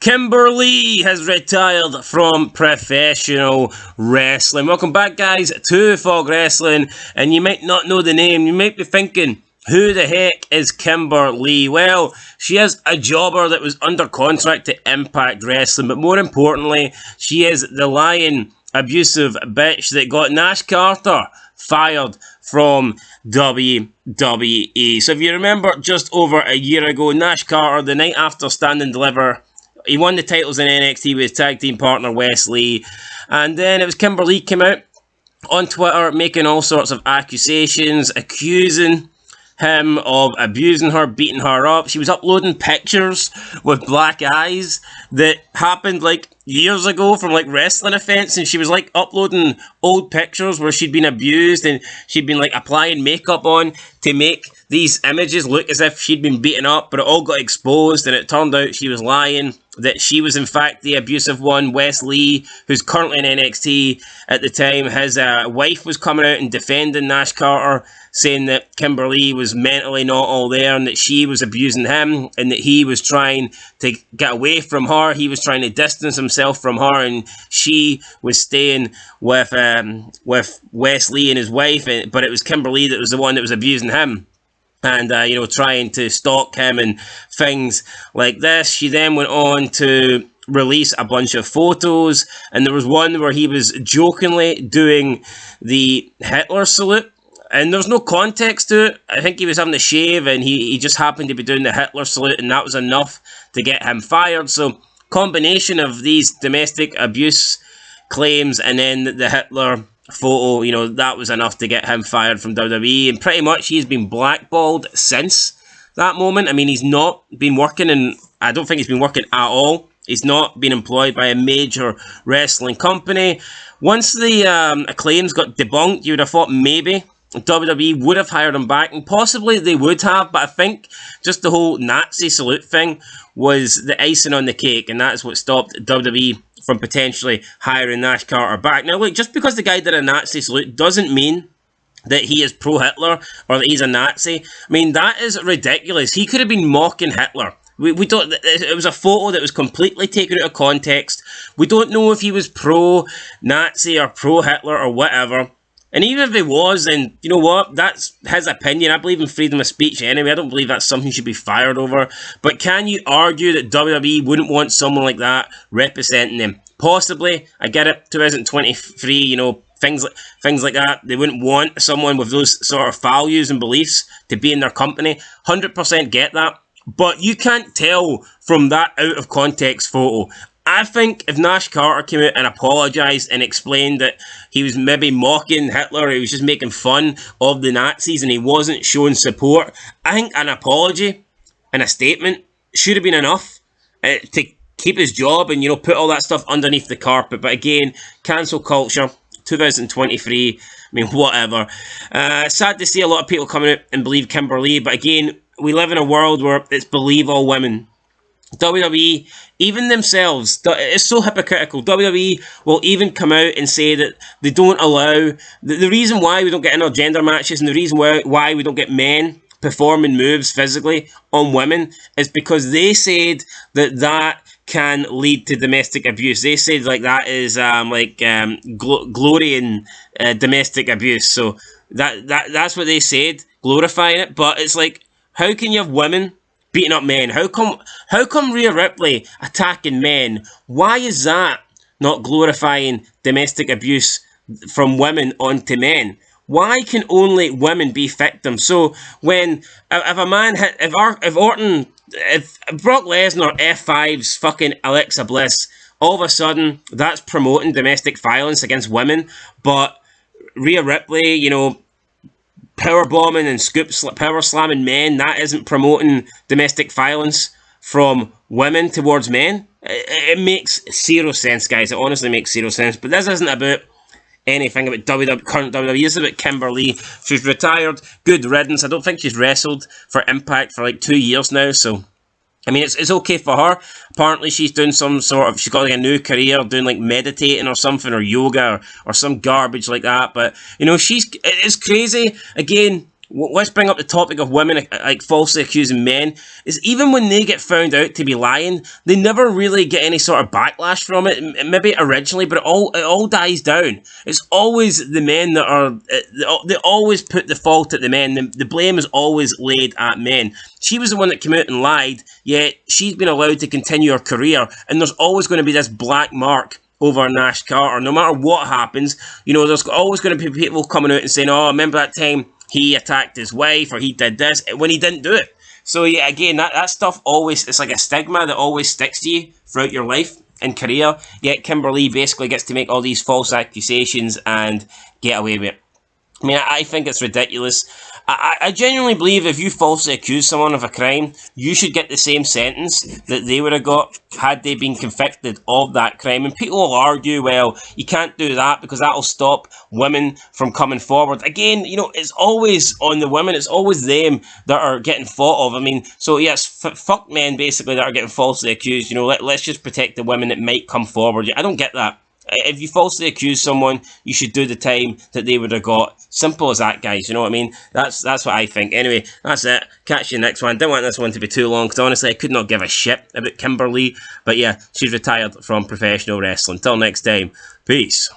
Kimber has retired from professional wrestling. Welcome back, guys, to Fog Wrestling. And you might not know the name. You might be thinking, who the heck is Kimber? Well, she is a jobber that was under contract to Impact Wrestling. But more importantly, she is the lying, abusive bitch that got Nash Carter fired from WWE. So if you remember, just over a year ago, Nash Carter, the night after Stand and Deliver, he won the titles in NXT with his tag team partner Wes Lee. And then it was Kimber came out on Twitter making all sorts of accusations, accusing him of abusing her, beating her up. She was uploading pictures with black eyes that happened like years ago from like wrestling events, and she was like uploading old pictures where she'd been abused and she'd been like applying makeup on to make these images look as if she'd been beaten up, but it all got exposed and it turned out she was lying, that she was in fact the abusive one. Wes Lee, who's currently in NXT at the time, his wife was coming out and defending Nash Carter, saying that Kimber was mentally not all there and that she was abusing him and that he was trying to get away from her. He was trying to distance himself from her, and she was staying with Wes Lee and his wife, but it was Kimber that was the one that was abusing him. And, trying to stalk him and things like this. She then went on to release a bunch of photos, and there was one where he was jokingly doing the Hitler salute, and there's no context to it. I think he was having a shave, and he just happened to be doing the Hitler salute, and that was enough to get him fired. So, combination of these domestic abuse claims and then the Hitler photo, that was enough to get him fired from WWE, and pretty much he's been blackballed since that moment. I mean, he's not been working, and I don't think he's been working at all. He's not been employed by a major wrestling company. Once the claims got debunked, you would have thought maybe WWE would have hired him back, and possibly they would have, but I think just the whole Nazi salute thing was the icing on the cake, and that's what stopped WWE from potentially hiring Nash Carter back. Now, look, just because the guy did a Nazi salute doesn't mean that he is pro-Hitler or that he's a Nazi. I mean, that is ridiculous. He could have been mocking Hitler. We don't. It was a photo that was completely taken out of context. We don't know if he was pro-Nazi or pro-Hitler or whatever. And even if he was, then you know what? That's his opinion. I believe in freedom of speech anyway. I don't believe that's something he should be fired over. But can you argue that WWE wouldn't want someone like that representing them? Possibly. I get it. 2023, things like that. They wouldn't want someone with those sort of values and beliefs to be in their company. 100% get that. But you can't tell from that out of context photo. I think if Nash Carter came out and apologised and explained that he was maybe mocking Hitler, or he was just making fun of the Nazis and he wasn't showing support, I think an apology and a statement should have been enough to keep his job and, put all that stuff underneath the carpet. But again, cancel culture, 2023, I mean, whatever. Sad to see a lot of people coming out and believe Kimber, but again, we live in a world where it's believe all women. WWE, even themselves, it's so hypocritical. WWE will even come out and say that they don't allow, the reason why we don't get intergender matches and the reason why we don't get men performing moves physically on women is because they said that can lead to domestic abuse. They said that is glory in domestic abuse. So that's what they said, glorifying it. But it's like, how can you have women beating up men? How come Rhea Ripley attacking men? Why is that not glorifying domestic abuse from women onto men? Why can only women be victims? So when if a man hit, if Brock Lesnar F5's fucking Alexa Bliss, all of a sudden that's promoting domestic violence against women. But Rhea Ripley, power bombing and power slamming men, that isn't promoting domestic violence from women towards men. It makes zero sense, guys. It honestly makes zero sense. But this isn't about anything about current WWE. This is about Kimber. She's retired. Good riddance. I don't think she's wrestled for Impact for like 2 years now. So, I mean, it's okay for her. Apparently, she's doing she's got like a new career, doing like meditating or something, or yoga, or some garbage like that. But, it's crazy. Again, let's bring up the topic of women like falsely accusing men, is even when they get found out to be lying, they never really get any sort of backlash from it. Maybe originally, but it all dies down. It's always the men that are, they always put the fault at the men. The blame is always laid at men. She was the one that came out and lied, yet she's been allowed to continue her career, and there's always going to be this black mark over Nash Carter. No matter what happens, you know, there's always going to be people coming out and saying, oh, remember that time he attacked his wife, or he did this, when he didn't do it. So yeah, again, that stuff always, it's like a stigma that always sticks to you throughout your life and career. Yet Kimber basically gets to make all these false accusations and get away with it. I mean, I think it's ridiculous. I genuinely believe if you falsely accuse someone of a crime, you should get the same sentence that they would have got had they been convicted of that crime. And people will argue, well, you can't do that because that'll stop women from coming forward. Again, you know, it's always on the women. It's always them that are getting fought of. I mean, so yes, fuck men basically that are getting falsely accused. You know, let's just protect the women that might come forward. I don't get that. If you falsely accuse someone, you should do the time that they would have got. Simple as that, guys. You know what I mean? That's what I think. Anyway, that's it. Catch you next one. Didn't want this one to be too long because honestly, I could not give a shit about Kimber. But yeah, she's retired from professional wrestling. Till next time, peace.